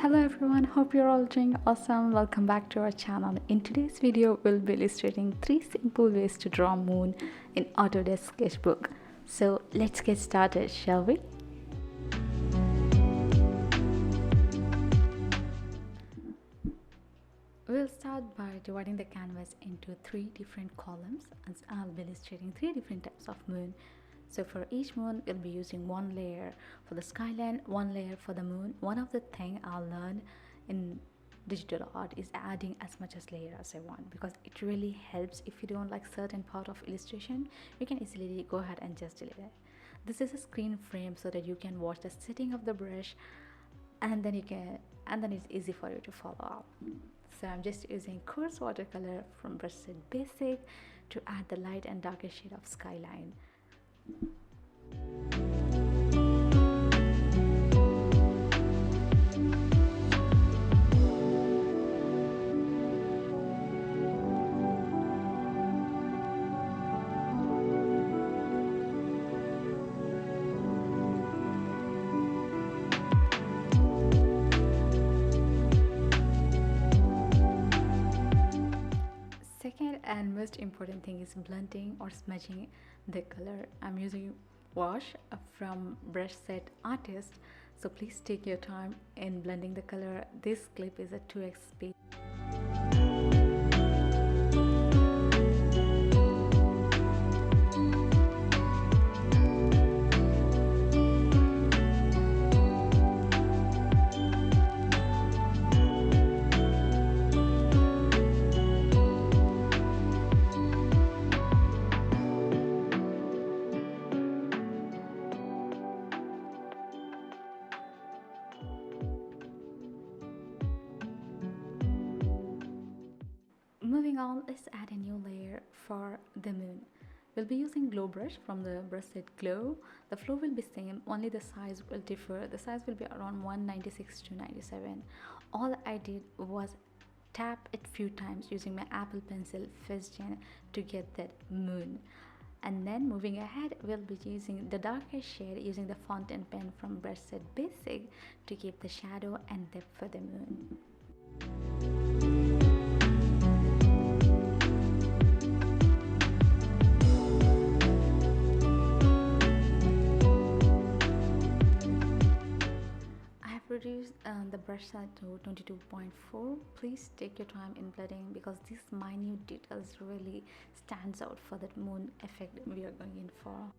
Hello everyone, hope you're all doing awesome. Welcome back to our channel. In today's video, we'll be illustrating 3 simple ways to draw moon in Autodesk Sketchbook. So let's get started, shall we? We'll start by dividing the canvas into 3 different columns, and I'll be illustrating 3 different types of moon. So for each moon, we'll be using 1 layer for the skyline, 1 layer for the moon. One of the things I'll learn in digital art is adding as much as layer as I want, because it really helps. If you don't like certain part of illustration, you can easily go ahead and just delete it. This is a screen frame so that you can watch the setting of the brush, and then it's easy for you to follow up. So I'm just using coarse watercolor from brush set basic to add the light and darker shade of skyline. Second and most important thing is blending or smudging the color. I'm using wash from brush set Artist, so please take your time in blending the color. This clip is a 2x speed. Moving on, let's add a new layer for the moon. We'll be using glow brush from the brush set Glow. The flow will be same, only the size will differ. The size will be around 196 to 97. All I did was tap it few times using my Apple Pencil 1st Gen to get that moon. And then moving ahead, we'll be using the darker shade using the fountain pen from brush set Basic to give the shadow and depth for the moon. Reduce the brush size to 22.4. Please take your time in blending, because these minute details really stands out for that moon effect we are going in for.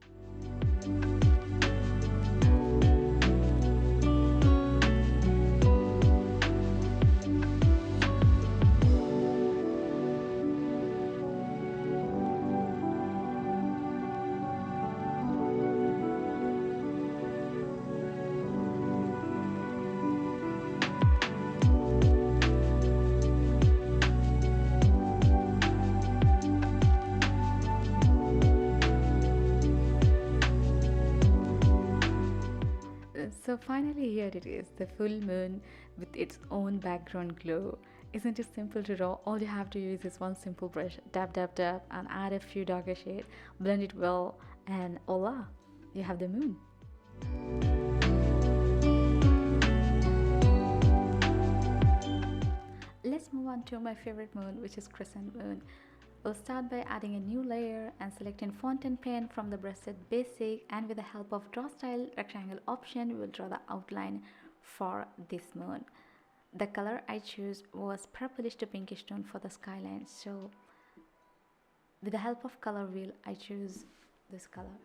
So finally, here it is, the full moon with its own background glow. Isn't it simple to draw? All you have to use is one simple brush, dab dab dab, and add a few darker shades, blend it well, and voila, you have the moon. Let's move on to my favorite moon, which is Crescent moon. We'll start by adding a new layer and selecting fountain pen from the brush set Basic, and with the help of draw style rectangle option, we will draw the outline for this moon. The color I choose was purplish to pinkish tone for the skyline, so with the help of color wheel, I choose this color.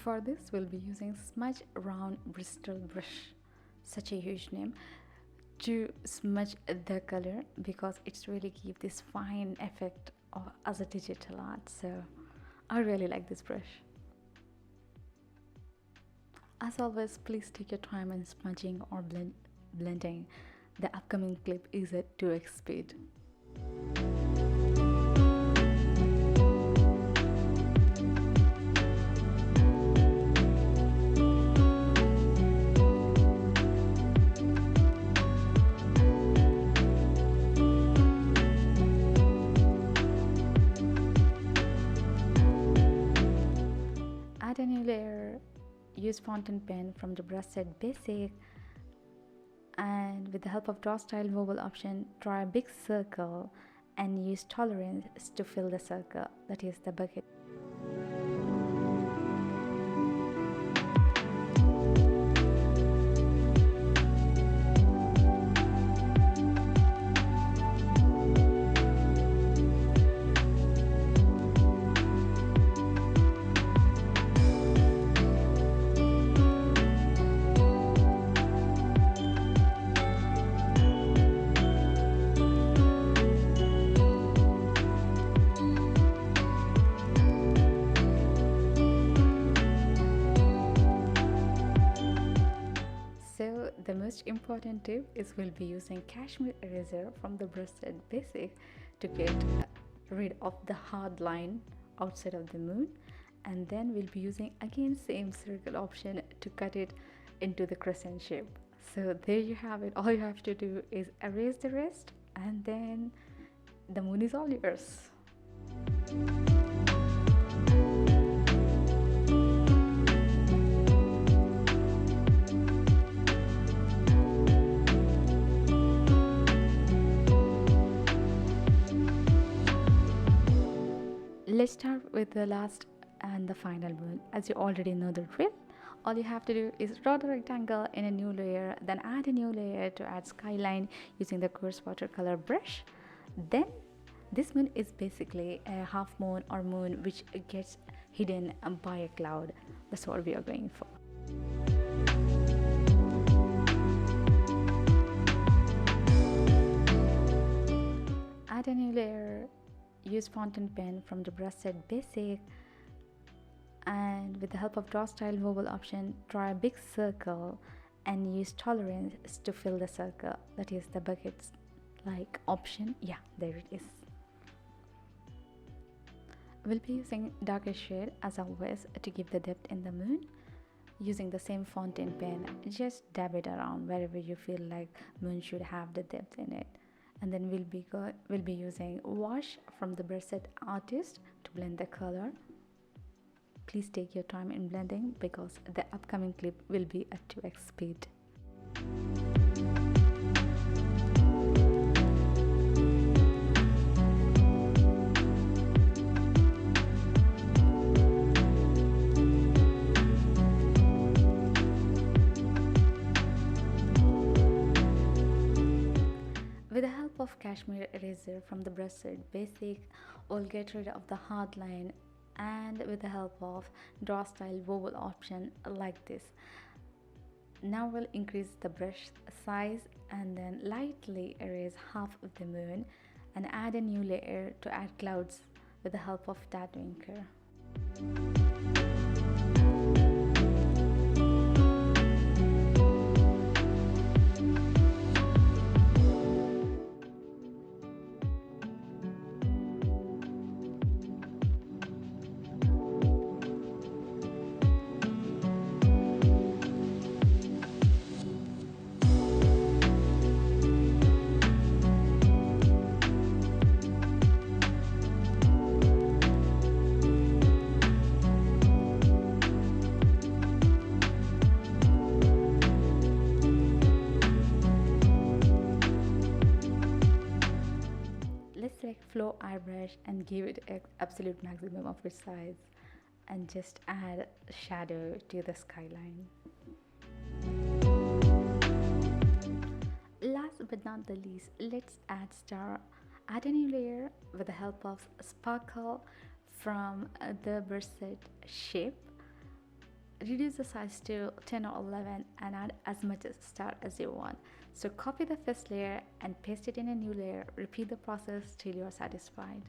For this, we'll be using Smudge Round Bristol Brush, such a huge name, to smudge the color, because it's really give this fine effect as a digital art. So I really like this brush. As always, please take your time in smudging or blending. The upcoming clip is at 2x speed. use fountain pen from the brush set basic, and with the help of draw style vowel option, draw a big circle and use tolerance to fill the circle, that is the bucket. So the most important tip is we'll be using cashmere eraser from the brush set basic to get rid of the hard line outside of the moon, and then we'll be using again same circle option to cut it into the crescent shape. So there you have it. All you have to do is erase the rest, and then the moon is all yours. Let's start with the last and the final moon. As you already know the drill, all you have to do is draw the rectangle in a new layer, then add a new layer to add skyline using the coarse watercolor brush. Then this moon is basically a half moon or moon which gets hidden by a cloud. That's what we are going for. Add a new layer, use fountain pen from the brush set basic, and with the help of draw style vowel option, draw a big circle and use tolerance to fill the circle, that is the buckets like option. Yeah, there it is. We'll be using darker shade as always to give the depth in the moon. Using the same fountain pen, just dab it around wherever you feel like moon should have the depth in it. And then we'll be using wash from the brush set artist to blend the color. Please take your time in blending because the upcoming clip will be at 2x speed. With the help of cashmere eraser from the brush set basic, we'll get rid of the hard line, and with the help of draw style vowel option like this. Now we'll increase the brush size and then lightly erase half of the moon and add a new layer to add clouds with the help of tattoo inker. Select flow airbrush and give it an absolute maximum of its size, and just add shadow to the skyline. Last but not the least, let's add star. Add a new layer with the help of sparkle from the brush set shape. Reduce the size to 10 or 11 and add as much star as you want. So copy the first layer and paste it in a new layer. Repeat the process till you are satisfied.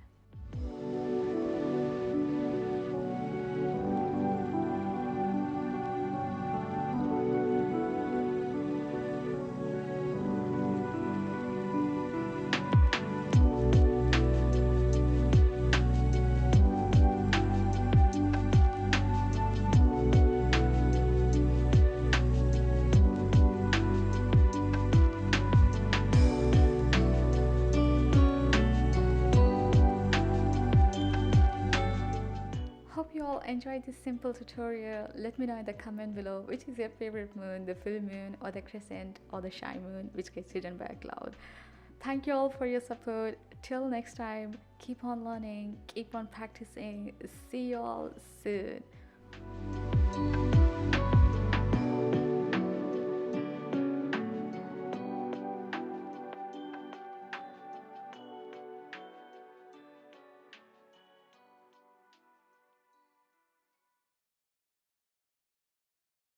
all enjoyed this simple tutorial, let me know in the comment below which is your favorite moon, the full moon or the crescent or the shy moon which gets hidden by a cloud. Thank you all for your support. Till next time, keep on learning, keep on practicing. See you all soon.